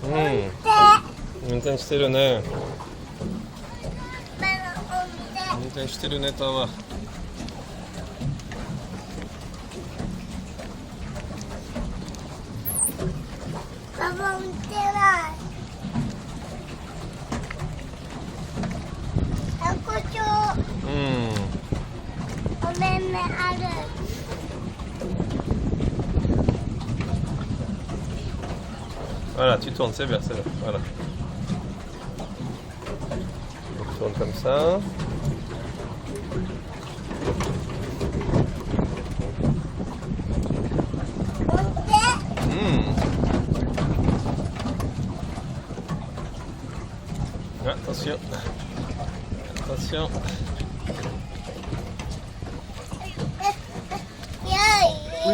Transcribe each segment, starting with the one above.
運転してるね。ママ運転してるね、タワー。パパ運転ない。白鳥お目目ある。Voilà, tu tournes, c'est bien, c'est bien. Voilà. Tu tournes comme ça. Attention. Attention.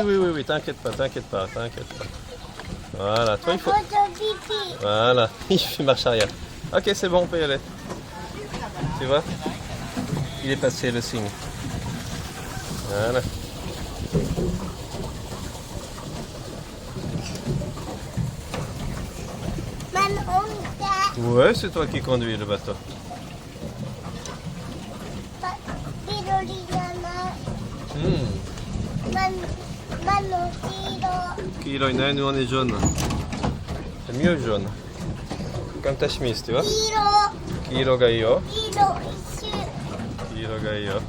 Oui, t'inquiète pas, t'inquiète pas, t'inquiète pas. Voilà, toi il faut... Voilà, il fait marche arrière. Ok, c'est bon, on peut y aller. Tu vois? Il est passé le signe. Voilà. Ouais, c'est toi qui conduis le bateau. Kilo, nous on est jaune. C'est mieux jaune. Comme ta chemise, tu vois? Kilo ga iyo. Kilo ga iyo.